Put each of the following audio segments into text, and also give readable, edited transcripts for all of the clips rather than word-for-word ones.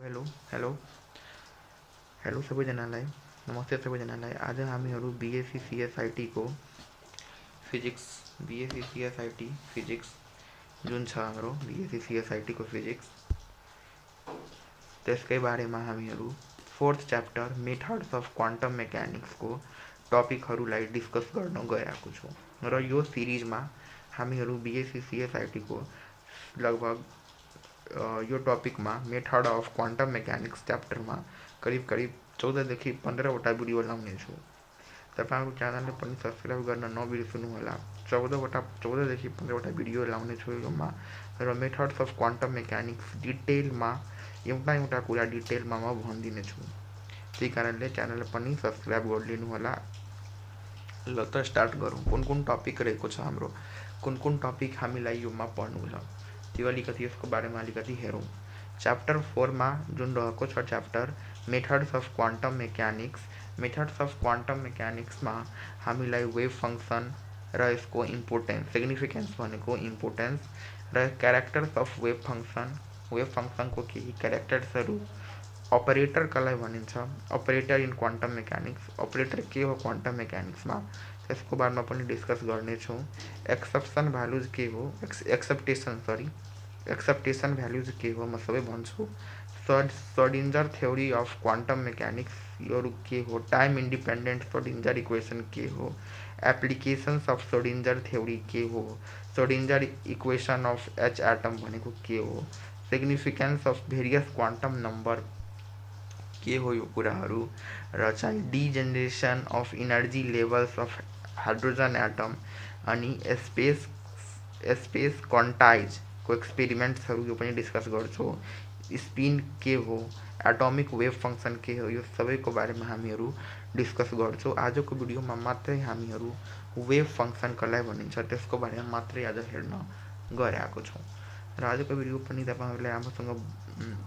Hello hello hello सबैजनालाई नमस्ते सबैजनालाई। आज हामीहरू बिएससी सिएसआइटीको फिजिक्स बिएससी सिएसआइटी फिजिक्स जुन छ हाम्रो बिएससी सिएसआइटीको फिजिक्स त्यसकै बारेमा हामीहरू fourth chapter methods of quantum मेकानिक्सको टपिकहरूलाई डिस्कस गर्न गइरहेको छु र यो सिरिजमा हामीहरू बिएससी सिएसआइटीको लगभग यो टपिकमा मेथड अफ क्वान्टम मेकानिक्स च्याप्टरमा करिब करिब 14देखि 15वटा भिडियो लाउनेछु। तपाईँहरू च्यानलले पनि सब्सक्राइब गर्न नबिर्सनुहोला। 14देखि 15वटा भिडियो लाउनेछु योमा र मेथड्स अफ क्वान्टम मेकानिक्स डिटेलमा एउटा कुरा डिटेलमा म भनिदिनेछु। त्यही कारणले च्यानल पनि सब्सक्राइब गरिदिनुहोला। ल त स्टार्ट गरौँ। कुन कुन टपिक रहेको छ हाम्रो, कुन कुन टपिक हामीलाई योमा पढ्नु छ त्यो अलिकति यसको बारेमा अलिकति हेरौँ। च्याप्टर 4मा जुन रहेको छ chapter methods of quantum mechanics. Methods of quantum मेकानिक्समा हामीलाई वेभ फङ्सन र यसको इम्पोर्टेन्स सिग्निफिकेन्स भनेको इम्पोर्टेन्स र क्यारेक्टर्स अफ वेभ फङ्सनको केही क्यारेक्टर्सहरू, अपरेटर कसलाई भनिन्छ, operator in quantum mechanics, operator के हो क्वान्टम मेकानिक्समा त्यसको बारेमा पनि डिस्कस गर्नेछौँ। एक्सेप्सन भ्यालुज के हो, एक्सेप्टेसन भ्यालुज के हो म सबै भन्छु। श्रोडिन्जर थ्योरी अफ क्वान्टम मेकानिक्स योहरू के हो, टाइम इन्डिपेन्डेन्ट श्रोडिन्जर इक्वेसन के हो, एप्लिकेसन्स अफ श्रोडिन्जर थ्योरी के हो, Schrodinger equation of H atom भनेको के हो, significance of various quantum number के हो यो कुराहरू र चाहिँ degeneration of energy levels of hydrogen atom अनि स्पेस क्वान्टाइजको एक्सपेरिमेन्ट्सहरू यो पनि डिस्कस गर्छौँ। स्पिन के हो, एटोमिक वेभ फङ्सन के हो, यो सबैको बारेमा हामीहरू डिस्कस गर्छौँ। आजको भिडियोमा मात्रै हामीहरू वेभ फङ्सन कसलाई भनिन्छ त्यसको बारेमा मात्रै आज हेर्न गइरहेको छौँ र आजको भिडियो पनि तपाईँहरूलाई राम्रोसँग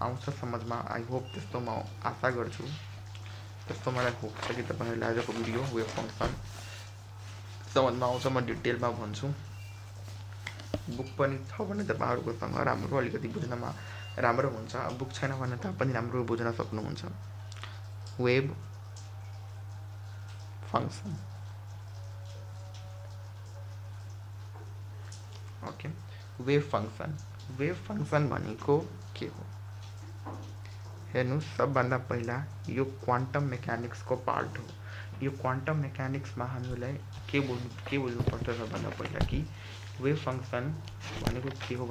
आउँछ समझमा। आई होप त्यस्तो म आशा गर्छु। त्यस्तो मलाई होप छ कि तपाईँहरूलाई आजको भिडियो वेभ फङ्सन समझमा आउँछ। म डिटेलमा भन्छु। बुक पनि छ भने तपाईँहरूकोसँग राम्रो अलिकति बुझ्नमा राम्रो हुन्छ। बुक छैन भने पनि राम्रो बुझ्न सक्नुहुन्छ। Wave function okay. Wave function भनेको के हो हेर्नुहोस्। सबभन्दा पहिला यो क्वान्टम मेकानिक्सको पार्ट हो। यो क्वान्टम मेकानिक्समा हामीलाई के बुझ्नुपर्छ सबभन्दा पहिला कि वेभ फङ्सन भनेको के हो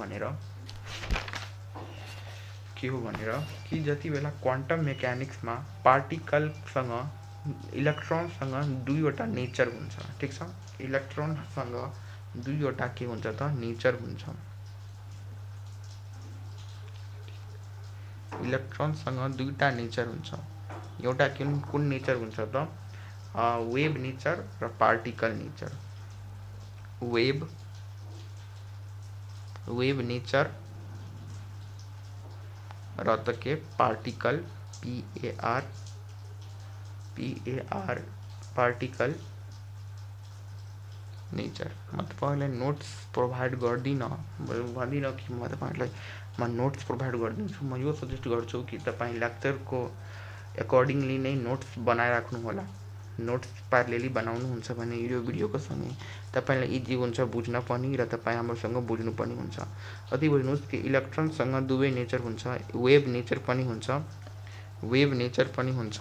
भनेर कि जति बेला क्वान्टम मेकानिक्समा पार्टिकलसँग इलेक्ट्रोनसँग दुईवटा नेचर हुन्छ। ठिक छ, इलेक्ट्रोनसँग दुईवटा के हुन्छ त नेचर हुन्छ। इलेक्ट्रोनसँग दुईवटा नेचर हुन्छ। एउटा कुन नेचर हुन्छ त वेभ नेचर र पार्टिकल नेचर। वेभ नेचर र त के पार्टिकल PAR पार्टिकल नेचर। म तपाईँलाई नोट्स प्रोभाइड गर्दिनँ कि म तपाईँहरूलाई नोट्स प्रोभाइड गरिदिन्छु। म यो सजेस्ट गर्छु कि तपाईँ लेक्चरको एकर्डिङली नै नोट्स बनाइराख्नु होला। नोट्स प्यारेलली बनाउनुहुन्छ भने यो भिडियोको सँगै तपाईँलाई इजी हुन्छ बुझ्न पनि र तपाईँ हाम्रोसँग बुझ्नु पनि हुन्छ। अति बुझ्नुहोस् कि इलेक्ट्रोनसँग दुवै नेचर हुन्छ। वेभ नेचर पनि हुन्छ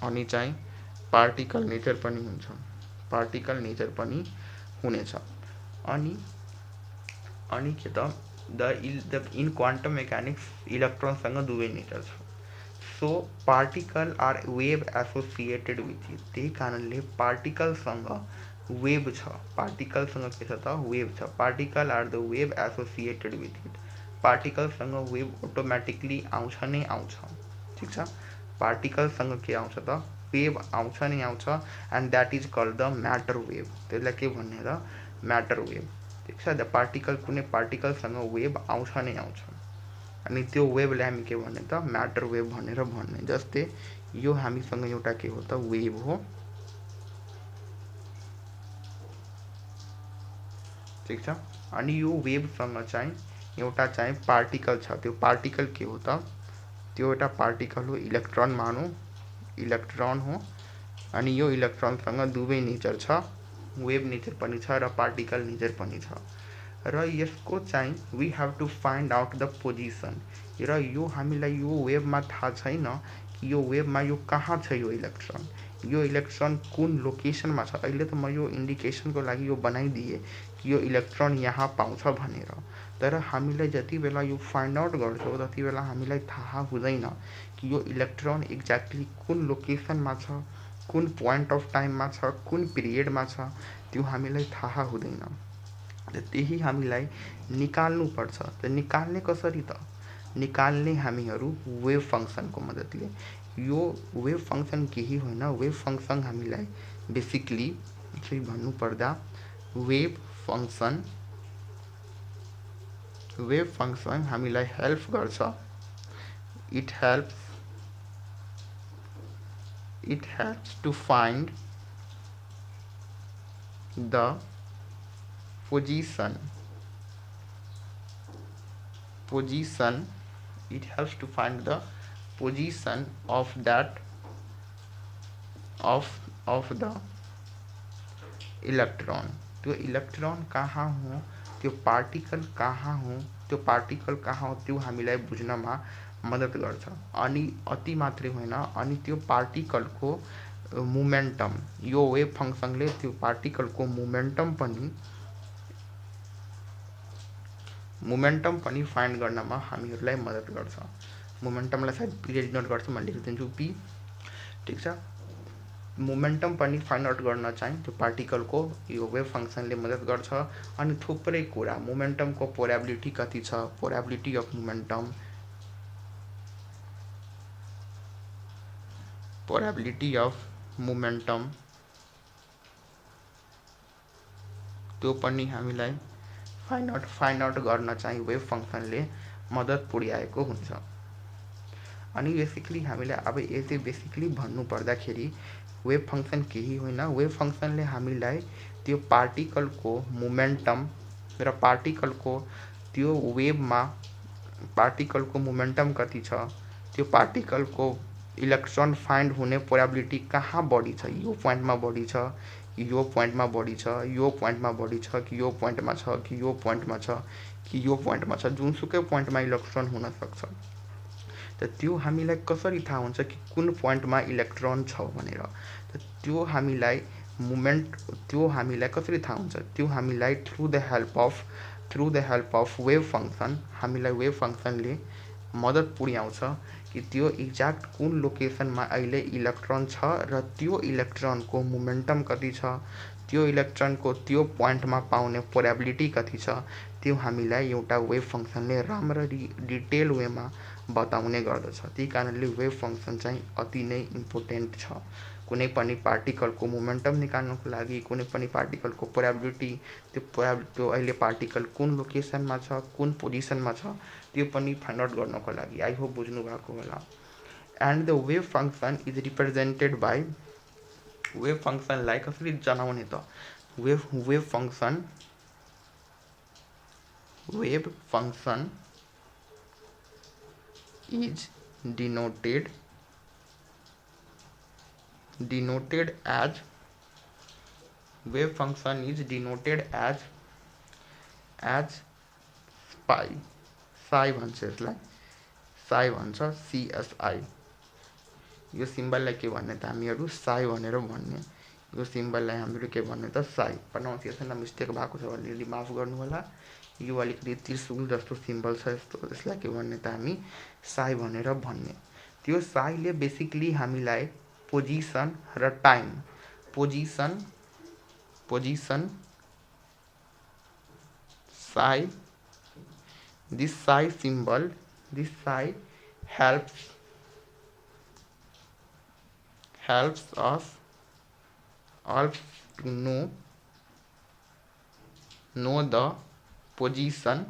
अनि चाहिँ पार्टिकल नेचर पनि हुनेछ। अनि के त इन क्वान्टम मेकानिक्स इलेक्ट्रोनसँग दुवै नेचर छ। So particle are wave associated with it. त्यही कारणले पार्टिकलसँग वेभ छ। पार्टिकलसँग के छ त वेभ छ। Particle are the wave associated with it. पार्टिकलसँग वेभ अटोमेटिकली आउँछ नै आउँछ। ठिक छ, पार्टिकलसँग के आउँछ त वेभ आउँछ नै आउँछ and that is called the matter wave. त्यसलाई के भन्ने त म्याटर वेभ। ठिक छ, द पार्टिकल कुनै पार्टिकलसँग वेभ आउँछ नै आउँछ अनि त्यो वेभलाई हामी के भन्ने त म्याटर वेभ भनेर भन्ने। जस्तै यो हामीसँग एउटा के हो त वेभ हो। ठिक छ, अनि यो वेभसँग चाहिँ एउटा चाहिँ पार्टिकल छ। त्यो पार्टिकल के हो त त्यो एउटा पार्टिकल हो, इलेक्ट्रोन मानौँ, इलेक्ट्रोन हो। अनि यो इलेक्ट्रोनसँग दुवै नेचर छ, वेभ नेचर पनि छ र पार्टिकल नेचर पनि छ। र यसको चाहिँ we have to find out the position. र यो हामीलाई यो वेभमा थाहा छैन कि यो वेभमा यो कहाँ छ यो इलेक्ट्रोन, यो इलेक्ट्रोन कुन लोकेसनमा छ। अहिले त म यो इन्डिकेसनको लागि यो बनाइदिएँ कि यो इलेक्ट्रोन यहाँ पाउँछ भनेर, तर हामीलाई जति बेला यो फाइन्ड आउट गर्छौँ त्यति बेला हामीलाई थाहा हुँदैन कि यो इलेक्ट्रोन एक्ज्याक्टली कुन लोकेसनमा छ, कुन पोइन्ट अफ टाइममा छ, कुन पिरियडमा छ, त्यो हामीलाई थाहा हुँदैन। त्यही हामीलाई निकाल्नुपर्छ। त निकाल्ने कसरी त? निकाल्ने हामीहरू वेभ फङ्सनको मद्दतले। यो वेभ फङ्सन केही होइन, वेभ फङ्सन हामीलाई बेसिकली चाहिँ भन्नुपर्दा वेभ फङ्सन हामीलाई हेल्प गर्छ। It helps to find the position it helps to find the position of that of the electron. त्यो इलेक्ट्रॉन कहाँ हो, त्यो पार्टिकल कहाँ हो, त्यो पार्टिकल कहाँ हो, त्यो हामीलाई बुझ्नमा मद्दत गर्छ। अनि अति मात्रै होइन, अनि त्यो पार्टिकलको मोमेन्टम, यो वेभ फङ्सनले त्यो पार्टिकलको मोमेन्टम पनि फाइन्ड गर्नमा हामीहरूलाई मद्दत गर्छ। मोमेन्टमलाई सायद पीले डिनोट गर्छ, म लेखिदिन्छु पी, ठिक छ। मोमेन्टम पनि फाइन्ड आउट गर्न चाहिँ त्यो पार्टिकलको यो वेभ फङ्सनले मद्दत गर्छ। अनि थुप्रै कुरा, मोमेन्टमको प्रोबेबिलिटी कति छ, प्रोबेबिलिटी अफ मोमेन्टम त्यो पनि हामीलाई फाइन्ड आउट गर्न चाहिँ वेभ फङ्सनले मद्दत पुर्याएको हुन्छ। अनि बेसिकली हामीलाई अब यसै बेसिकली भन्नुपर्दाखेरि वेभ फङ्सन केही होइन, वेभ फङ्सनले हामीलाई त्यो पार्टिकलको मोमेन्टम र पार्टिकलको त्यो वेभमा पार्टिकलको मोमेन्टम कति छ, त्यो पार्टिकलको इलेक्ट्रोन फाइन्ड हुने प्रोबेबिलिटी कहाँ बढी छ, यो पोइन्टमा बढी छ, यो पोइन्टमा बढी छ, यो पोइन्टमा बढी छ, कि यो पोइन्टमा छ, कि यो पोइन्टमा छ, कि यो पोइन्टमा छ, जुनसुकै पोइन्टमा इलेक्ट्रोन हुन सक्छ। त त्यो हामीलाई कसरी थाहा हुन्छ कि कुन पोइन्टमा इलेक्ट्रोन छ भनेर? त त्यो हामीलाई कसरी थाहा हुन्छ? त्यो हामीलाई through the help of wave function, हामीलाई वेभ फङ्सनले मद्दत पुर्याउँछ कि त्यो एक्ज्याक्ट कुन लोकेसनमा अहिले इलेक्ट्रोन छ र त्यो इलेक्ट्रोनको मोमेन्टम कति छ, त्यो इलेक्ट्रोनको त्यो पोइन्टमा पाउने प्रोबेबिलिटी कति छ, त्यो हामीलाई एउटा वेभ फङ्सनले राम्ररी डिटेल वेमा बताउने गर्दछ। त्यही कारणले वेभ फङ्सन चाहिँ अति नै इम्पोर्टेन्ट छ। कुनै पनि पार्टिकलको मोमेन्टम निकाल्नको लागि, कुनै पनि पार्टिकलको प्रोबेबिलिटी, त्यो अहिले पार्टिकल कुन लोकेसनमा छ, कुन पोजिसनमा छ, त्यो पनि फाइन्ड आउट गर्नको लागि। आई होप बुझ्नु भएको होला। And the wave function is represented by, wave फङ्सनलाई कसरी जनाउने त? Wave function is denoted as, wave function is denoted as psi भन्छ यसलाई, psi भन्छ, CSI। यो सिम्बललाई के भन्ने त हामीहरू साई भनेर भन्ने, यो सिम्बललाई हामीहरू के भन्ने त साई। प्रोनाउन्सिएसनमा मिस्टेक भएको छ भने अलिअलि माफ गर्नु होला। यो अलिकति त्रिशूल जस्तो सिम्बल छ यस्तो, यसलाई के भन्ने त हामी साई भनेर भन्ने। त्यो साईले बेसिकली हामीलाई पोजिसन र time, position Sai, this psi symbol, this psi helps us all to know the position,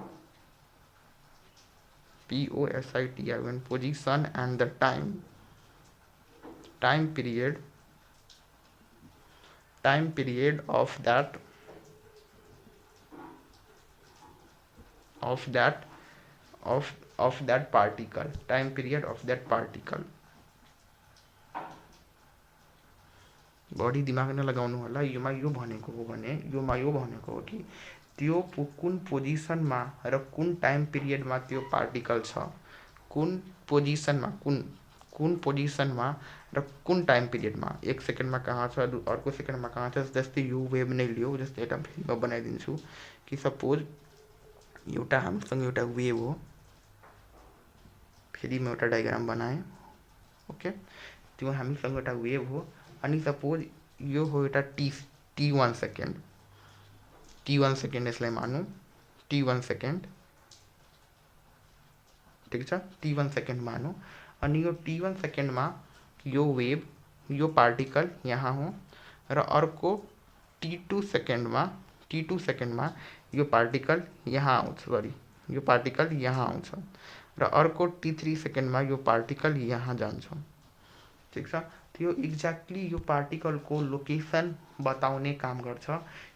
POSITION, position and the time period of that of that particle, time period of that particle. बढी दिमाग नलगाउनु होला, योमा यो भनेको हो भने योमा यो भनेको हो कि त्यो कुन पोजिसनमा र कुन टाइम पिरियडमा त्यो पार्टिकल छ, कुन पोजिसनमा कुन पोजिसनमा र कुन टाइम पिरियडमा, एक सेकेन्डमा कहाँ छ, अर्को सेकेन्डमा कहाँ छ। जस्तै यो वेभ नै लियो, जस्तै एउटा फेरि म बनाइदिन्छु कि सपोज एउटा हामीसँग एउटा वेभ हो, फेरि म एउटा डायग्राम बनाएँ, ओके। त्यो हामीसँग एउटा वेभ हो अनि सपोज यो हो एउटा टी1 सेकेन्ड, टी1 सेकेन्ड यसलाई मानौँ, टी1 सेकेन्ड, ठिक छ, टी1 सेकेन्ड मानौँ। अनि यो टी1 सेकेन्डमा यो वेभ, यो पार्टिकल यहाँ हो र अर्को टी2 सेकेन्डमा यो पार्टिकल यहाँ आउँछ, सरी यो पार्टिकल यहाँ आउँछ र अर्को टी3 सेकेन्डमा यो पार्टिकल यहाँ जान्छ, ठिक छ। त्यो एक्ज्याक्टली यो पार्टिकलको लोकेसन बताउने काम गर्छ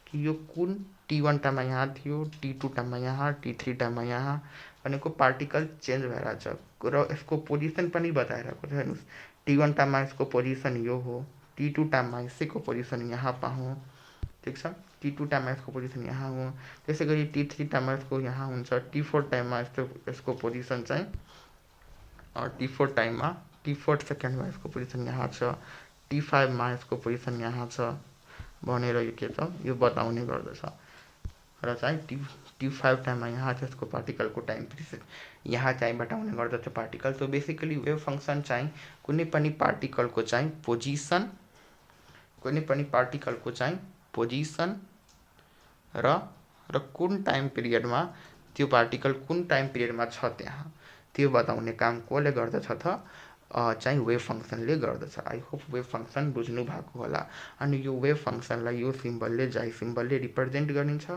कि यो कुन टी1 टाइममा यहाँ थियो, टी2 टाइममा यहाँ, टी3 टाइममा यहाँ भनेको पार्टिकल चेन्ज भइरहेछ र यसको पोजिसन पनि बताइरहेको छ। हेर्नुहोस्, टी1 टाइममा यसको पोजिसन यो हो, टी2 टाइममा यसैको पोजिसन यहाँ हो, ठिक छ, टी2 टाइममा यसको पोजिसन यहाँ हो, त्यसै गरी टी3 टाइममा यसको यहाँ हुन्छ, टी4 टाइममा यसको पोजिसन चाहिँ टी4 सेकेन्डमा यसको पोजिसन यहाँ छ, टी5मा यसको पोजिसन यहाँ छ भनेर यो के छ, यो बताउने गर्दछ र चाहिँ टी5 टाइममा यहाँ छ यसको पार्टिकलको टाइम पिरियड यहाँ चाहिँ बताउने गर्दछ particle. So basically wave function चाहिँ कुनै पनि पार्टिकलको चाहिँ पोजिसन र कुन टाइम पिरियडमा त्यो पार्टिकल कुन टाइम पिरियडमा छ त्यहाँ त्यो बताउने काम कसले गर्दछ त चाहिँ वेभ फङ्सनले गर्दछ। आई होप वेभ फङ्सन बुझ्नु भएको होला। अनि यो वेभ फङ्सनलाई यो सिम्बलले, जाई सिम्बलले रिप्रेजेन्ट गरिन्छ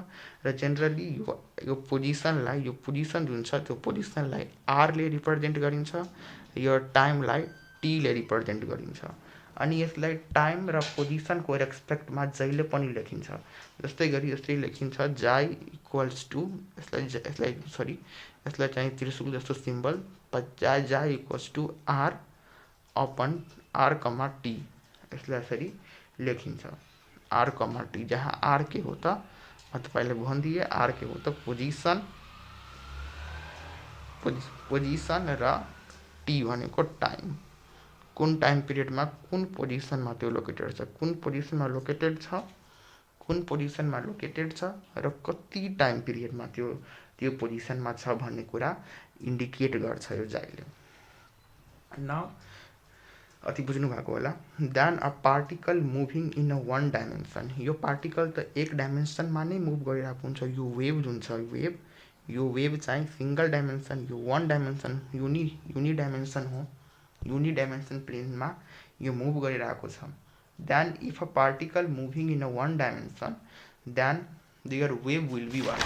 र जेनरली यो पोजिसन जुन छ त्यो पोजिसनलाई आरले रिप्रेजेन्ट गरिन्छ, यो टाइमलाई टीले रिप्रेजेन्ट गरिन्छ। अनि यसलाई टाइम र पोजिसनको रेस्पेक्टमा जहिले पनि लेखिन्छ। जस्तै गरी यसरी लेखिन्छ, जाई इक्वल्स टु, यसलाई चाहिँ त्रिशूल जस्तो symbol, psi equals to r upon r comma t, यसलाई यसरी लेखिन्छ, आर कमा टी, जहाँ आर के हो त, तपाईँले भनिदिए आर के हो त पोजिसन र टी भनेको टाइम, कुन टाइम पिरियडमा कुन पोजिसनमा त्यो लोकेटेड छ, कुन पोजिसनमा लोकेटेड छ र कति टाइम पिरियडमा त्यो पोजिसनमा छ भन्ने कुरा इन्डिकेट गर्छ यो जाइले। नाउ अति बुझ्नु भएको होला। Then a particle moving in a one dimension, यो पार्टिकल त एक डाइमेन्सनमा नै मुभ गरिरहेको हुन्छ। यो वेभ जुन छ, यो वेभ चाहिँ सिंगल डाइमेन्सन, यो वान डाइमेन्सन युनि डाइमेन्सन हो, युनि डाइमेन्सन प्लेनमा यो मुभ गरिरहेको छ। Then if a particle moving in a one dimension then there wave will be one,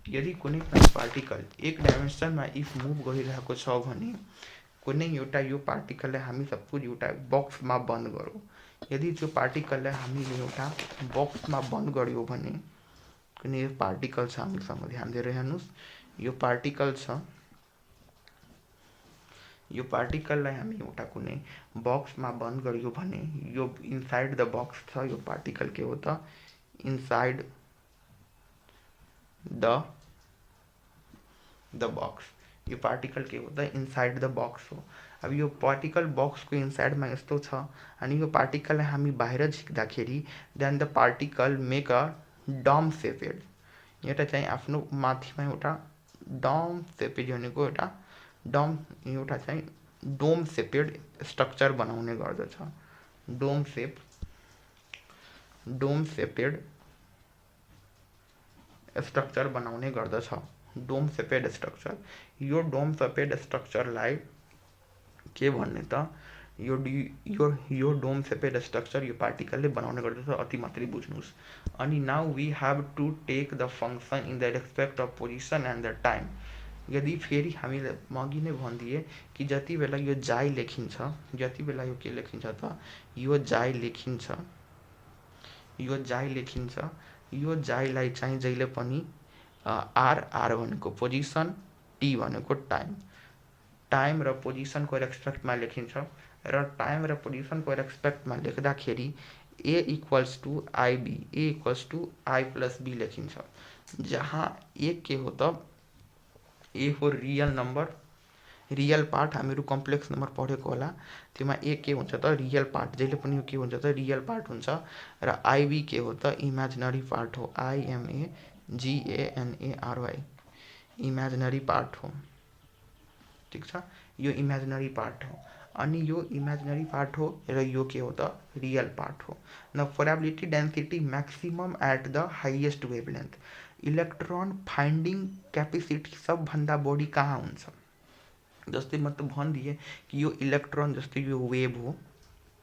यदि कुनै पनि पार्टिकल एक डाइमेन्सनमा इफ मुभ गरिरहेको छ भने कुनै एउटा यो पार्टिकललाई हामी सपोज एउटा बक्समा बन्द गरौँ, यदि त्यो पार्टिकललाई हामीले एउटा बक्समा बन्द गऱ्यौँ भने कुनै यो पार्टिकल छ हामीसँग, ध्यान दिएर हेर्नुहोस्, यो पार्टिकल छ, यो पार्टिकललाई हामी एउटा कुनै बक्समा बन्द गऱ्यौँ भने यो इनसाइड द बक्स छ, यो पार्टिकल के हो त इनसाइड द बक्स, यो पार्टिकल के हो त इनसाइड द बक्स हो। अब यो पार्टिकल बक्सको इनसाइडमा यस्तो छ अनि यो पार्टिकललाई हामी बाहिर झिक्दाखेरि then the particle make a dumb shaped, एउटा चाहिँ आफ्नो माथिमा एउटा डम सेपेड भनेको एउटा चाहिँ डोम सेपेड स्ट्रक्चर बनाउने गर्दछ, डोम सेपेड स्ट्रक्चर बनाउने गर्दछ, डोम सेपेड स्ट्रक्चर। यो डोम सेपेड स्ट्रक्चरलाई के भन्ने त यो डोम सेपेड स्ट्रक्चर यो पार्टिकलले बनाउने गर्दछ, अति मात्रै बुझ्नुहोस्। अनि now we have to take the function in the respect of position and the time. यदि फेरि हामीले अघि नै भनिदिए कि जति बेला यो जाई लेखिन्छ, जति बेला यो के लेखिन्छ त यो जाई लेखिन्छ, यो जाईलाई चाहिँ जहिले पनि आर भनेको पोजिसन, टी भनेको टाइम, टाइम र पोजिसनको रेस्पेक्टमा लेखिन्छ र टाइम र पोजिसनको रेस्पेक्टमा लेख्दाखेरि a equals to i b, a equals to i plus b लेखिन्छ, जहाँ ए के हो त ए हो रियल नम्बर, रियल पार्ट हामीहरू कम्प्लेक्स नम्बर पढेको होला, त्योमा ए के हुन्छ त रियल पार्ट, जहिले पनि यो के हुन्छ त रियल पार्ट हुन्छ, र आईबी के हो त इमेजिनरी पार्ट हो, IMAGANARY इमेजिनरी पार्ट हो। ठिक छ, यो इमेजिनरी पार्ट हो, अनि यो इमेजिनरी पार्ट हो र यो के हो त रियल पार्ट हो। न probability density maximum at the highest wavelength, electron finding capacity सबभन्दा बढी कहाँ हुन्छ। जस्तै मतलब भनिदिए कि यो इलेक्ट्रॉन जस्तै यो वेव हो,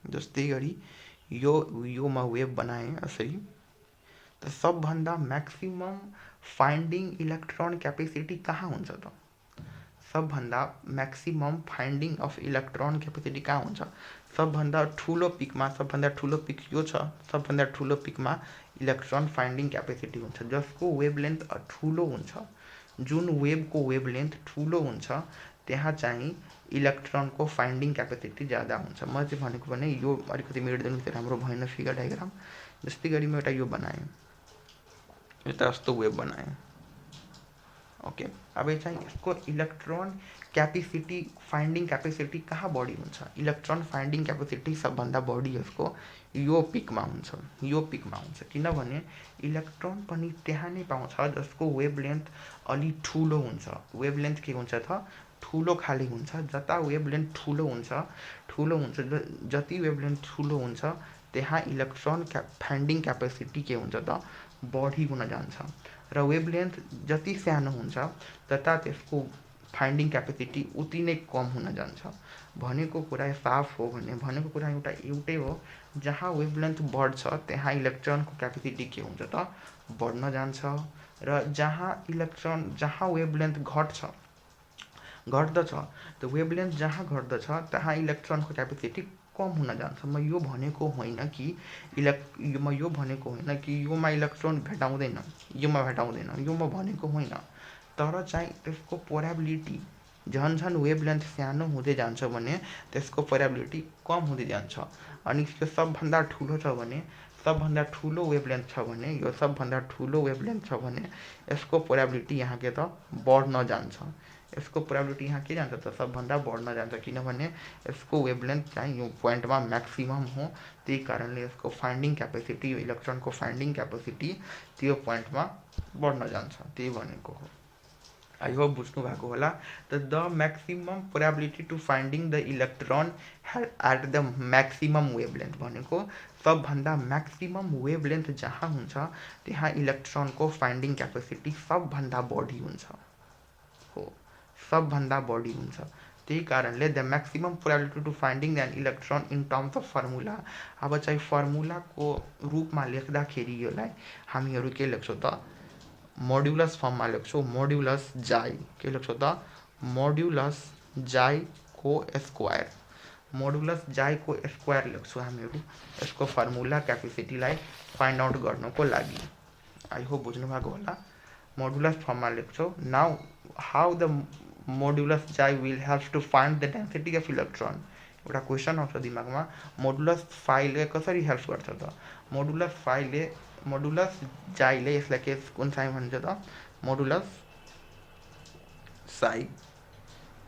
जस्तै गरी योमा वेव बनाएँ यसरी, त सबभन्दा मैक्सिमम फाइंडिंग इलेक्ट्रॉन कैपेसिटी कहाँ हुन्छ त, सबभन्दा maximum finding of electron capacity कहाँ हुन्छ, सबभन्दा ठुलो पिकमा, सबभन्दा ठुलो पिक यो छ, सबभन्दा ठुलो पिकमा इलेक्ट्रॉन फाइंडिंग कैपेसिटी हुन्छ, जसको वेवलेंथ ठुलो हुन्छ, जुन वेवको वेवलेंथ ठुलो हुन्छ त्यहाँ चाहिँ इलेक्ट्रनको फाइंडिंग कैपेसिटी ज़्यादा हुन्छ। म चाहिँ भनेको भने यो अलिकति मेटिदिनु चाहिँ राम्रो भएन फिगर डायग्राम। जस्तै गरी म एउटा यो बनाएँ, एउटा यस्तो वेव बनाएँ, ओके। अब चाहिँ इसको इलेक्ट्रॉन कैपेसिटी फाइंडिंग कैपेसिटी कहाँ बढी हुन्छ, इलेक्ट्रॉन फाइंडिंग कैपेसिटी सबभन्दा बढी यसको यो पिकमा हुन्छ, यो पिकमा हुन्छ, किनभने इलेक्ट्रॉन पनि त्यहाँ नै पाउँछ जसको वेवलेंथ अलि ठुलो हुन्छ। वेवलेंथ के हुन्छ त ठुलो खाली हुन्छ, जता वेवलेंथ ठुलो हुन्छ, जति वेवलेंथ ठुलो हुन्छ त्यहाँ इलेक्ट्रॉन फाइंडिंग कैपेसिटी के हुन्छ त बढी हुन जान्छ, र वेवलेंथ जति सानो हुन्छ तथा त्यसको फाइंडिंग कैपेसिटी उति नै कम हुन जान्छ। भनेको कुरा साफ हो भने भनेको कुरा एउटै हो, जहाँ वेवलेंथ बढ्छ त्यहाँ इलेक्ट्रनको कैपेसिटी के हुन्छ त बढ्न जान्छ, र जहाँ वेवलेंथ घट्दछ त वेवलेंथ जहाँ घट्दछ त्यहाँ इलेक्ट्रनको कैपेसिटी कम हुन जान्छ। म यो भनेको होइन कि योमा इलेक्ट्रोन भेटाउँदैन, योमा भनेको होइन, तर चाहिँ त्यसको प्रोबेबिलिटी झन् वेवलेंथ सानो हुँदै जान्छ भने त्यसको प्रोबेबिलिटी कम हुँदै जान्छ, अनि यो सबभन्दा ठुलो छ भने, सबभन्दा ठुलो वेवलेंथ छ भने, यो सबभन्दा ठुलो वेवलेंथ छ भने यसको प्रोबेबिलिटी यहाँ के त बढ्न जान्छ, यसको प्रोबेबिलिटी यहाँ के जान्छ त सबभन्दा बढ्न जान्छ, किनभने यसको वेवलेंथ चाहिँ यो पोइन्टमा मैक्सिमम हो, त्यही कारणले यसको फाइंडिंग कैपेसिटी, यो इलेक्ट्रनको फाइंडिंग कैपेसिटी त्यो पोइन्टमा बढ्न जान्छ, त्यही भनेको हो। आई होप बुझ्नु भएको होला। The maximum probability to finding the electron at the maximum wavelength भनेको सबभन्दा मैक्सिमम वेवलेंथ जहाँ हुन्छ त्यहाँ इलेक्ट्रनको फाइंडिंग कैपेसिटी सबभन्दा बढी हुन्छ हो, सबभन्दा बढी हुन्छ। त्यही कारणले the maximum probability to finding an electron in terms of formula, अब चाहिँ फर्मुलाको रूपमा लेख्दाखेरि यसलाई हामीहरू के लेख्छौँ त मोड्युलस फर्ममा लेख्छौँ, मोड्युलस जाई, के लेख्छौँ त मोड्युलस जाई को स्क्वायर, मोड्युलस जाई को स्क्वायर लेख्छौँ हामीहरू यसको फर्मुला क्यापेसिटीलाई फाइन्ड आउट गर्नको लागि। आई होप बुझ्नु भएको होला। मोड्युलस फर्ममा लेख्छौँ। Now how the modulus psi will help to find the density of electron, एउटा क्वेसन आउँछ दिमागमा, मोडुलस फाइले कसरी हेल्प गर्छ त, मोडुलस जाईले यसलाई के कुन साइन भन्छ त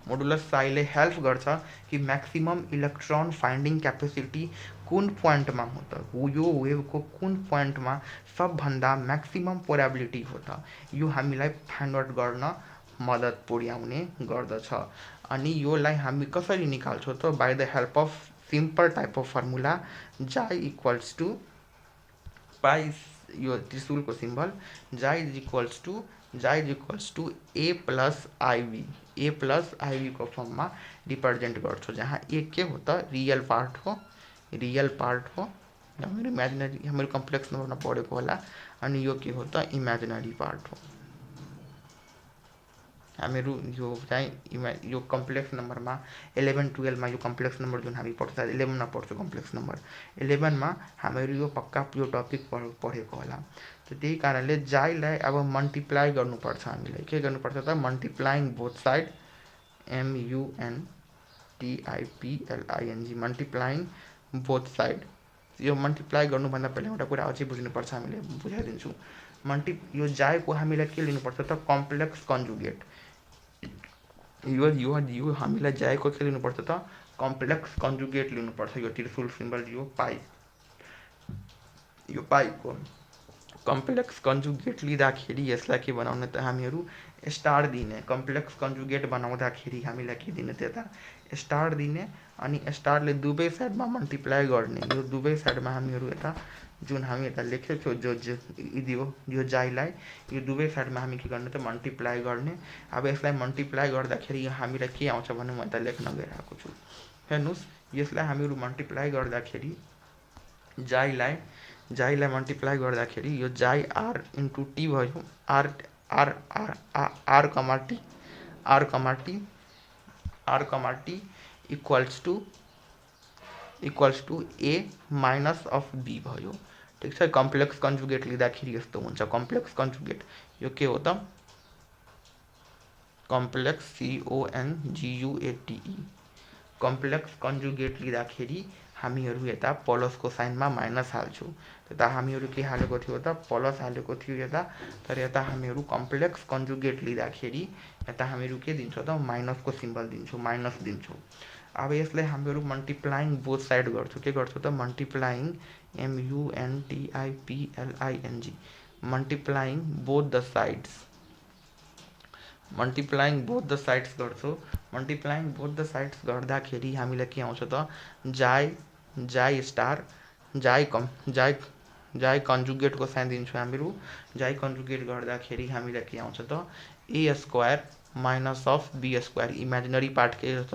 मोडुलस साईले हेल्प गर्छ कि मैक्सिमम इलेक्ट्रॉन फाइंडिंग कैपेसिटी कुन पोइन्टमा हो त, यो वेवको कुन पोइन्टमा सबभन्दा मैक्सिमम प्रोबेबिलिटी हो त, यो हामीलाई फाइन्ड आउट गर्न मद्दत पुर्याउने गर्दछ। अनि योलाई हामी कसरी निकाल्छौँ त by the help of simple type of formula, psi equals to pi, यो त्रिशूलको symbol, psi is equals to a plus ib को फर्ममा रिप्रेजेंट गर्छौँ, जहाँ ए के हो त रियल पार्ट हो, हामीहरू इमेजिनरी, हामीहरू कम्प्लेक्स नम्बरमा पढेको होला, अनि यो के हो त इमेजिनरी पार्ट हो। हामीहरू यो चाहिँ यो कम्प्लेक्स नम्बरमा 11-12मा यो कम्प्लेक्स नम्बर जुन हामी पढ्छ 11मा पढ्छौँ कम्प्लेक्स नम्बर, 11मा हामीहरू यो पक्का यो टपिक पढेको होला। त त्यही कारणले जाईलाई अब मल्टिप्लाई गर्नुपर्छ, हामीलाई के गर्नुपर्छ त multiplying both side MUNTIPLING multiplying both side. यो मल्टिप्लाई गर्नुभन्दा पहिला एउटा कुरा अझै बुझ्नुपर्छ, हामीले बुझाइदिन्छु। यो जायको हामीलाई के लिनुपर्छ त कम्प्लेक्स कन्जुगेट। यो हामीलाई जायको के लिनुपर्छ त कम्प्लेक्स कन्जुगेट लिनुपर्छ। यो त्रिशूल सिम्बल यो पाइको कम्प्लेक्स कन्जुगेट लिँदाखेरि यसलाई के बनाउने त हामीहरू स्टार दिने। कम्प्लेक्स कन्जुगेट बनाउँदाखेरि हामीलाई के दिने त यता स्टार दिने, अनि स्टारले दुवै साइडमा मल्टिप्लाई गर्ने। यो दुवै साइडमा हामीहरू यता जुन हामी यता लेखेको थियो यो जाइलाई यो दुवै साइडमा हामी के गर्ने त मल्टिप्लाई गर्ने। अब यसलाई मल्टिप्लाई गर्दाखेरि हामीलाई के आउँछ भने म यता लेख्न गइरहेको छु। हेर्नुहोस्, यसलाई हामीहरू मल्टिप्लाई गर्दाखेरि जाइलाई मल्टिप्लाई गर्दाखेरि यो जाई आर इन्टु टी भयो। R comma t equals to a minus of b भयो। ठिक छ। कम्प्लेक्स कन्जुगेट लिँदाखेरि यस्तो हुन्छ। कम्प्लेक्स कन्जुगेट यो के हो त कम्प्लेक्स CONGUATE कम्प्लेक्स कन्जुगेट लिँदाखेरि हामीहरू यता प्लसको साइनमा माइनस हाल्छौँ। यता हामीहरू के हालेको थियो त प्लस हालेको थियो यता, तर यता हामीहरू कम्प्लेक्स कन्जुगेट लिँदाखेरि यता हामीहरू के दिन्छौँ त माइनसको सिम्बल दिन्छौँ, माइनस दिन्छौँ। अब यसलाई हामीहरू मल्टिप्लाइङ बोथ साइड गर्छौँ। के गर्छौँ त multiplying MUNTIPLING multiplying both the sides गर्छौँ। मल्टिप्लाइङ बोथ द साइड्स गर्दाखेरि हामीलाई के आउँछ त जाई कन्जुगेटको साइन दिन्छौँ हामीहरू। जाई कन्जुगेट गर्दाखेरि हामीलाई के आउँछ त a square minus of b square. Imaginary part के छ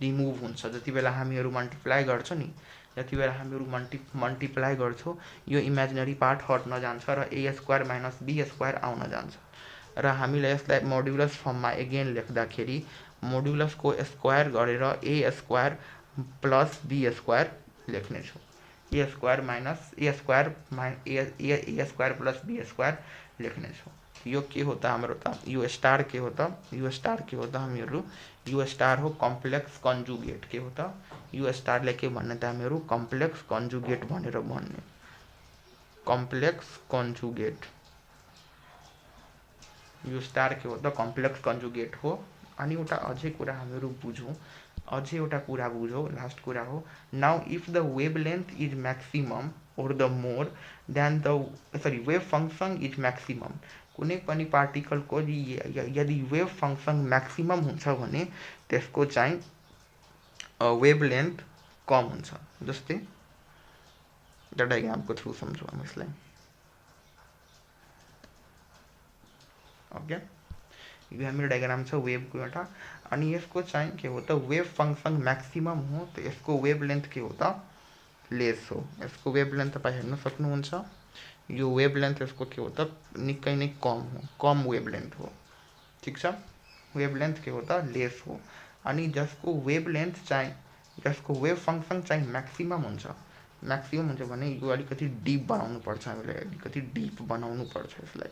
रिमुभ हुन्छ। जति बेला हामीहरू मल्टिप्लाई गर्छौँ नि, जति बेला हामीहरू मल्टिप्लाई गर्छौँ यो इमेजिनरी पार्ट हट्न जान्छ र ए स्क्वायर माइनस बी स्क्वायर आउन जान्छ। र हामीले यसलाई मोड्युलस फर्ममा एगेन लेख्दाखेरि मोड्युलसको स्क्वायर गरेर a square plus b square लेख्नेछौँ। A square plus b square लेख्नेछौँ। यो के हो त हाम्रो त यो स्टार के हो त हामीहरू यो स्टार हो कम्प्लेक्स कन्जुगेट। के हो त यो स्टारले के भन्ने त हामीहरू कम्प्लेक्स कन्जुगेट भनेर भन्ने। कम्प्लेक्स कन्जुगेट यो स्टार के हो त कम्प्लेक्स कन्जुगेट हो। अनि एउटा अझै कुरा हामीहरू बुझौँ, लास्ट कुरा हो। Now if the wave length is maximum or the more than the wave function is maximum. कुनै पनि पार्टिकलको यदि वेभ फङ्सन म्याक्सिमम हुन्छ भने त्यसको चाहिँ वेभ लेन्थ कम हुन्छ। जस्तै एउटा डायग्रामको थ्रु सम्झौँ हम यसलाई। ओके, यो हाम्रो डायग्राम छ वेभको एउटा। अनि यसको चाहिँ के हो त वेभ फङ्सन म्याक्सिमम हो त यसको वेभ लेन्थ के हो त लेस हो। यसको वेभ लेन्थ तपाईँ हेर्न सक्नुहुन्छ। यो वेभ लेन्थ यसको के हो त निकै नै कम वेभ लेन्थ हो। ठिक छ। वेभ लेन्थ के हो त लेस हो। अनि जसको वेभ फङ्सन चाहिँ म्याक्सिमम हुन्छ भने यो अलिकति डिप बनाउनु पर्छ, हामीलाई अलिकति डिप बनाउनु पर्छ यसलाई।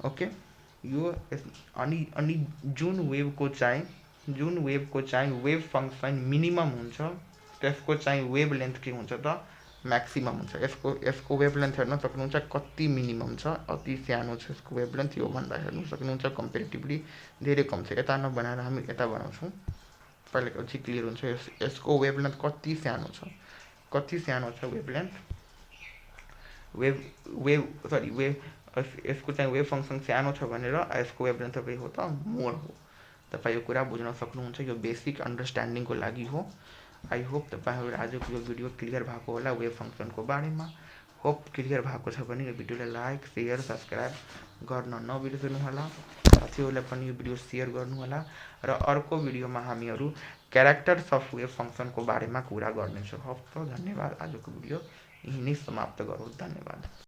ओके, यो अनि जुन वेभको चाहिँ वेभ फङ्सन मिनिमम हुन्छ त्यसको चाहिँ वेभ लेन्थ के हुन्छ त म्याक्सिमम हुन्छ। यसको वेभ लेन्थ हेर्न सक्नुहुन्छ कति मिनिमम छ, अति सानो छ यसको वेभ लेन्थ। यो भन्दा हेर्न सक्नुहुन्छ कम्पेरिटिभली धेरै कम छ। यता नबनाएर हामी यता बनाउँछौँ, पहिला अझै क्लियर हुन्छ। यसको वेभ लेन्थ कति सानो छ वेभ लेन्थ। यसको चाहिँ वेभ फङ्सन सानो छ भनेर यसको वेभ लेन्थ तपाईँ हो त मोर हो। तपाईँ यो कुरा बुझ्न सक्नुहुन्छ। यो बेसिक अन्डरस्ट्यान्डिङको लागि हो। आई होप तपाईँहरू आजको यो भिडियो क्लियर भएको होला वेभ फङ्सनको बारेमा। होप क्लियर भएको छ भने यो भिडियोलाई लाइक शेयर सब्सक्राइब गर्न नबिर्सनु होला। साथीहरूलाई पनि यो भिडियो सेयर गर्नुहोला। र अर्को भिडियोमा हामीहरू क्यारेक्टर्स अफ वेभ फङ्सनको बारेमा कुरा गर्नेछौँ। हवस् त, धन्यवाद। आजको भिडियो यहीँ नै समाप्त गरौँ। धन्यवाद।